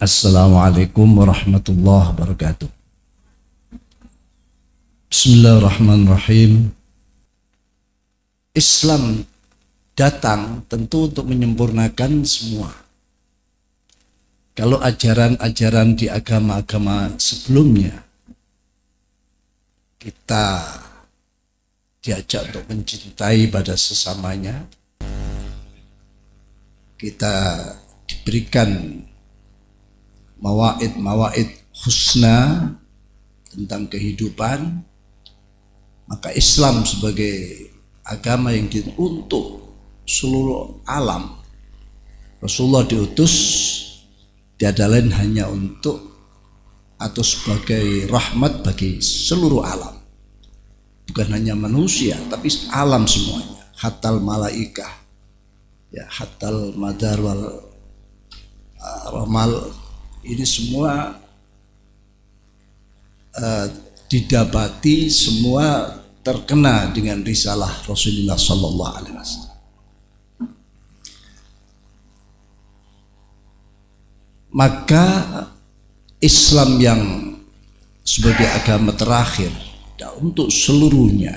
Assalamualaikum warahmatullahi wabarakatuh. Bismillahirrahmanirrahim. Islam datang tentu untuk menyempurnakan semua. Kalau ajaran-ajaran di agama-agama sebelumnya kita diajak untuk mencintai pada sesamanya, kita diberikan mawaid husna tentang kehidupan, maka Islam sebagai agama yang untuk seluruh alam. Rasulullah diutus tiada lain hanya untuk atau sebagai rahmat bagi seluruh alam, bukan hanya manusia tapi alam semuanya, hatal malaikah ya, hatal madar wal ramal. Ini semua didapati, semua terkena dengan risalah Rasulullah Sallallahu Alaihi Wasallam. Maka Islam yang sebagai agama terakhir untuk seluruhnya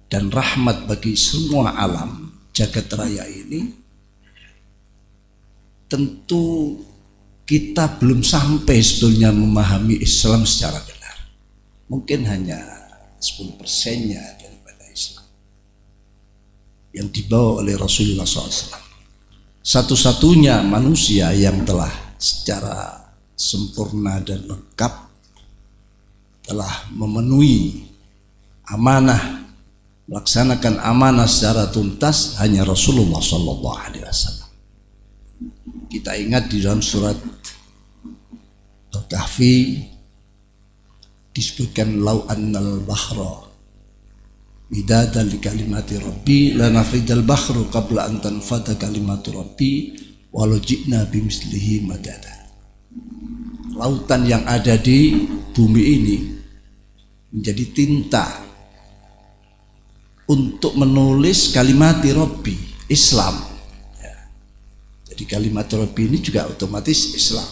dan rahmat bagi semua alam jagat raya ini, tentu kita belum sampai sebetulnya memahami Islam secara benar. Mungkin hanya 10%-nya daripada Islam yang dibawa oleh Rasulullah SAW. Satu-satunya manusia yang telah secara sempurna dan lengkap telah memenuhi amanah, melaksanakan amanah secara tuntas hanya Rasulullah SAW. Kita ingat di dalam surat Al-Kahfi disebutkan lau annal bahra midadan li kalimati rabbi lanafidal bahru qabla an tanfada kalimatu rabbi walau ji'na bimislihi madada. Lautan yang ada di bumi ini menjadi tinta untuk menulis kalimati rabbi, Islam. Jadi kalimat Rabbi ini juga otomatis Islam.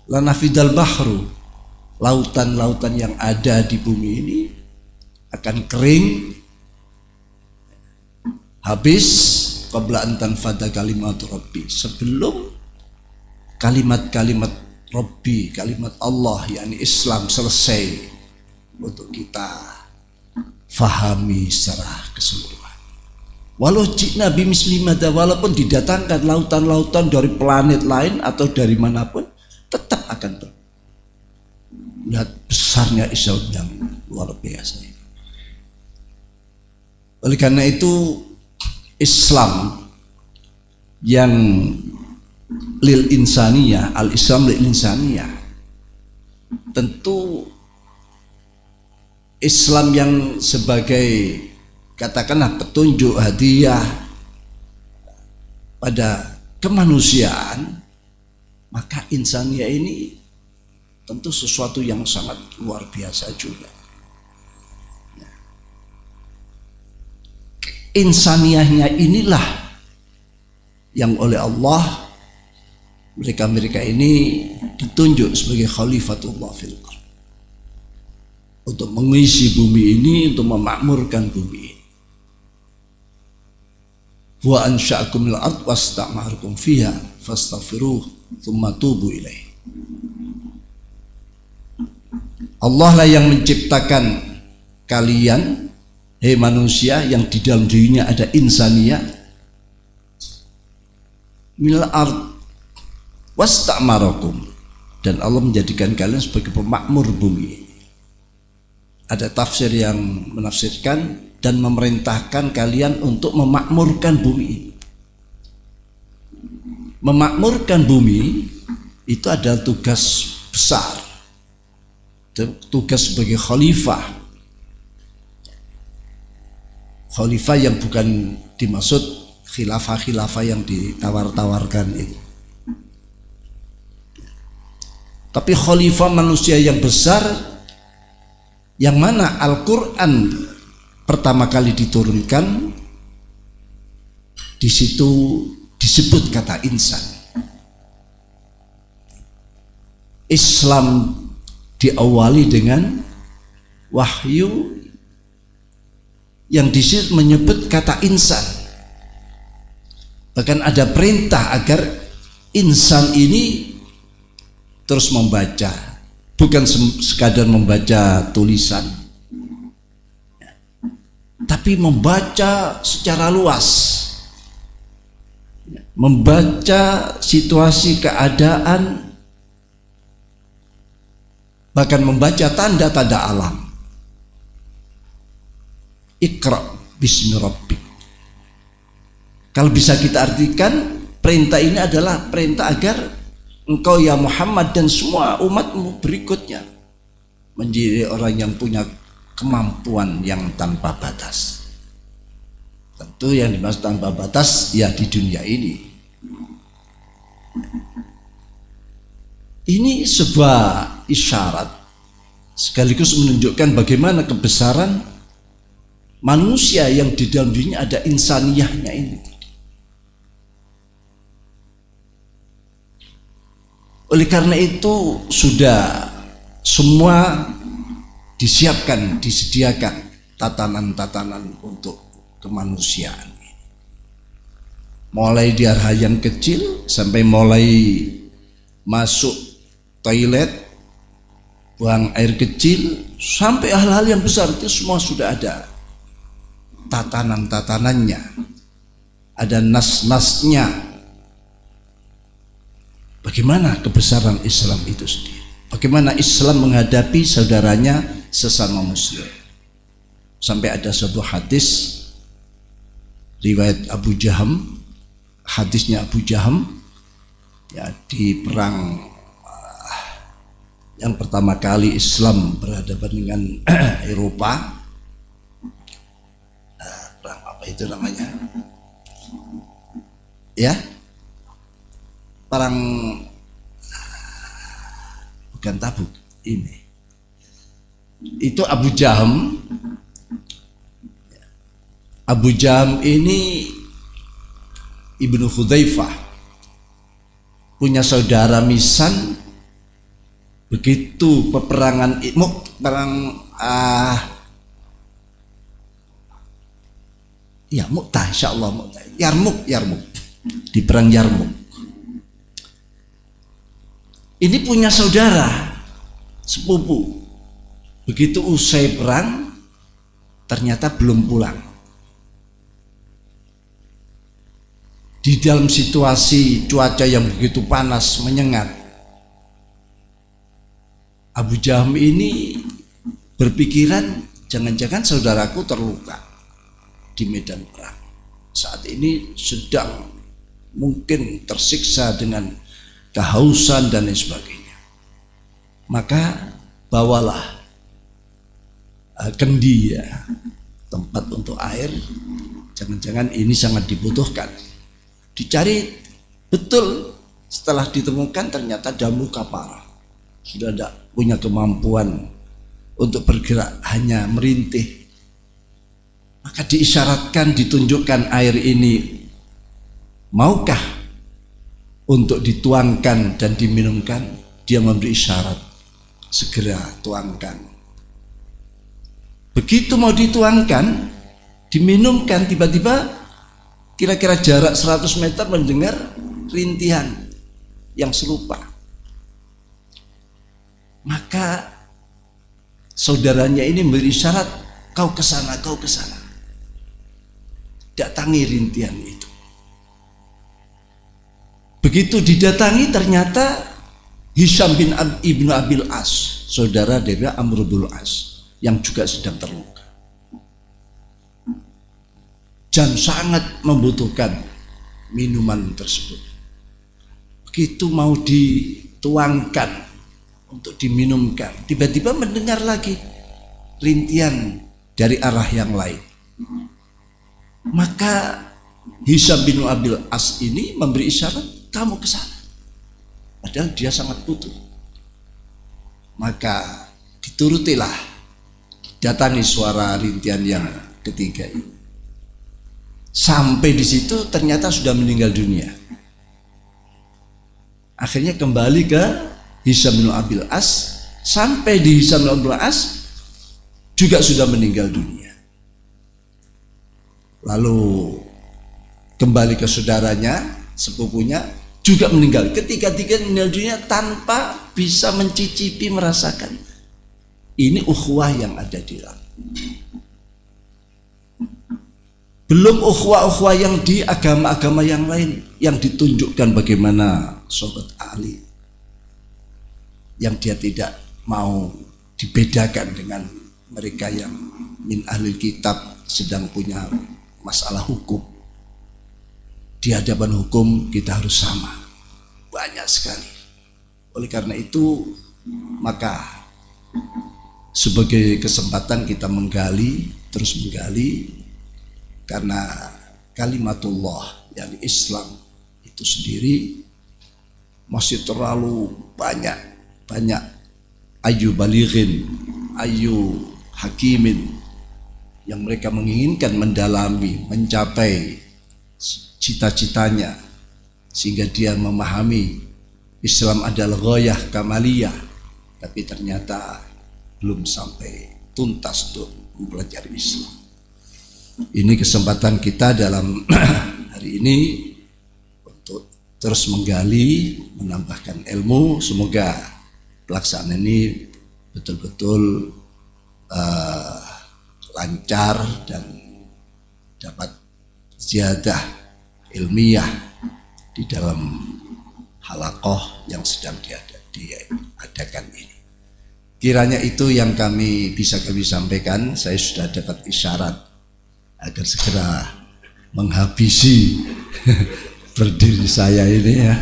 Lanafidal bahru, lautan-lautan yang ada di bumi ini akan kering, habis qabla an tanfada kalimat Rabbi, sebelum kalimat-kalimat Rabbi, kalimat Allah yakni Islam selesai untuk kita fahami secara keseluruhan. Walau jika Nabi Muslimada, walaupun didatangkan lautan-lautan dari planet lain atau dari manapun, tetap akan melihat besarnya Islam yang luar biasa. Oleh karena itu Islam yang lil insaniyah, al-Islam lil insaniyah, tentu Islam yang sebagai katakanlah petunjuk hadiah pada kemanusiaan, maka insaniyah ini tentu sesuatu yang sangat luar biasa juga. Insaniyahnya inilah yang oleh Allah mereka ini ditunjuk sebagai khalifatullah fil ardh, untuk mengisi bumi ini, untuk memakmurkan bumi ini. Wa ansha'akum minal ard wasta'marakum fiha fastaghfiruh tsumma tubu ilaih. Allah lah yang menciptakan kalian, hei manusia, yang di dalam dirinya ada insaniyah, minal ard wasta'marakum, dan Allah menjadikan kalian sebagai pemakmur bumi ini. Ada tafsir yang menafsirkan dan memerintahkan kalian untuk memakmurkan bumi ini. Memakmurkan bumi itu adalah tugas besar, tugas sebagai khalifah. Khalifah yang bukan dimaksud khilafah-khilafah yang ditawar-tawarkan itu, tapi khalifah manusia yang besar, yang mana Al-Quran pertama kali diturunkan, di situ disebut kata insan. Islam diawali dengan wahyu yang di situ menyebut kata insan. Bahkan ada perintah agar insan ini terus membaca, bukan sekadar membaca tulisan, tapi membaca secara luas, membaca situasi keadaan, bahkan membaca tanda-tanda alam. Iqra bismi rabbik. Kalau bisa kita artikan, perintah ini adalah perintah agar engkau ya Muhammad dan semua umatmu berikutnya menjadi orang yang punya kemampuan yang tanpa batas. Tentu yang dimaksud tanpa batas ya di dunia ini. Ini sebuah isyarat sekaligus menunjukkan bagaimana kebesaran manusia yang di dalam dirinya ada insaniyahnya ini. Oleh karena itu sudah semua disiapkan, disediakan tatanan-tatanan untuk kemanusiaan. Mulai dari hal yang kecil sampai mulai masuk toilet, buang air kecil, sampai hal-hal yang besar itu semua sudah ada tatanan-tatanannya, ada nas-nasnya. Bagaimana kebesaran Islam itu sendiri, bagaimana Islam menghadapi saudaranya sesama muslim. Sampai ada sebuah hadis riwayat Abu Jaham, hadisnya Abu Jaham ya, di perang yang pertama kali Islam berhadapan dengan Eropa. Perang apa itu namanya ya, perang bukan Tabuk, ini itu Abu Jaham. Abu Jaham ini Ibnu Hudzaifah, punya saudara misan. Begitu peperangan ya Mu'tah, insyaallah Mu'tah, Yarmuk di perang Yarmuk. Ini punya saudara sepupu. Begitu usai perang ternyata belum pulang. Di dalam situasi cuaca yang begitu panas menyengat, Abu Jaham ini berpikiran jangan-jangan saudaraku terluka di medan perang. Saat ini sedang mungkin tersiksa dengan kehausan dan lain sebagainya. Maka bawalah kendi ya, tempat untuk air. Jangan-jangan ini sangat dibutuhkan. Dicari betul, setelah ditemukan ternyata dalam luka parah, sudah tidak punya kemampuan untuk bergerak, hanya merintih. Maka diisyaratkan, ditunjukkan air ini, maukah untuk dituangkan dan diminumkan? Dia memberi isyarat, segera tuangkan. Begitu mau dituangkan, diminumkan, tiba-tiba kira-kira jarak 100 meter mendengar rintihan yang serupa. Maka saudaranya ini memberi isyarat, kau ke sana, kau ke sana. Datangi rintihan itu. Begitu didatangi ternyata Hisham bin Ibnu Abil As, saudara dari Amr bin As, yang juga sedang terluka dan sangat membutuhkan minuman tersebut. Begitu mau dituangkan untuk diminumkan, tiba-tiba mendengar lagi rintihan dari arah yang lain. Maka Hisham bin Abil As ini memberi isyarat, kamu ke sana. Padahal dia sangat butuh. Maka diturutilah, datangi suara rintihan yang ketiga ini. Sampai di situ ternyata sudah meninggal dunia. Akhirnya kembali ke Hisham bin Abil As, sampai di Hisham bin Abil As juga sudah meninggal dunia. Lalu kembali ke saudaranya, sepupunya juga meninggal. Ketiga-tiga meninggal dunia tanpa bisa mencicipi, merasakan. Ini ukhuwah yang ada di dalam. Belum ukhuwah-ukhuwah yang di agama-agama yang lain, yang ditunjukkan bagaimana sahabat Ali yang dia tidak mau dibedakan dengan mereka yang min ahli kitab sedang punya masalah hukum. Di hadapan hukum kita harus sama, banyak sekali. Oleh karena itu maka sebagai kesempatan kita menggali, terus menggali, karena kalimatullah yang Islam itu sendiri masih terlalu banyak ayu balighin, ayu hakimin, yang mereka menginginkan mendalami, mencapai cita-citanya, sehingga dia memahami Islam adalah ghayah kamaliyah, tapi ternyata belum sampai tuntas untuk mempelajari Islam. Ini kesempatan kita dalam hari ini untuk terus menggali, menambahkan ilmu. Semoga pelaksanaan ini betul-betul lancar dan dapat ziyadah ilmiah di dalam halaqah yang sedang diadakan ini. Kiranya itu yang kami sampaikan. Saya sudah dapat isyarat agar segera menghabisi berdiri saya ini ya,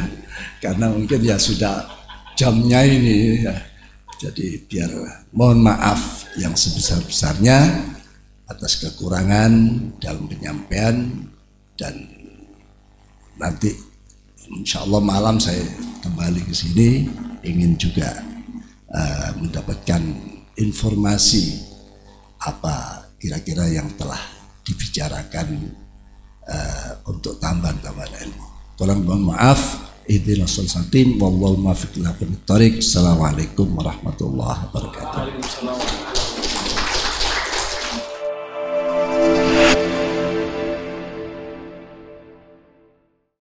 karena mungkin ya sudah jamnya ini ya. Jadi biar mohon maaf yang sebesar-besarnya atas kekurangan dalam penyampaian, dan nanti insya Allah malam saya kembali ke sini ingin juga mendapatkan informasi apa kira-kira yang telah dibicarakan untuk tambahan-tambahan ilmu. Tolong mohon maaf. Ihdinas shiratal mustaqim wallahu muwaffiq ila aqwamit thoriq. Assalamualaikum warahmatullahi wabarakatuh.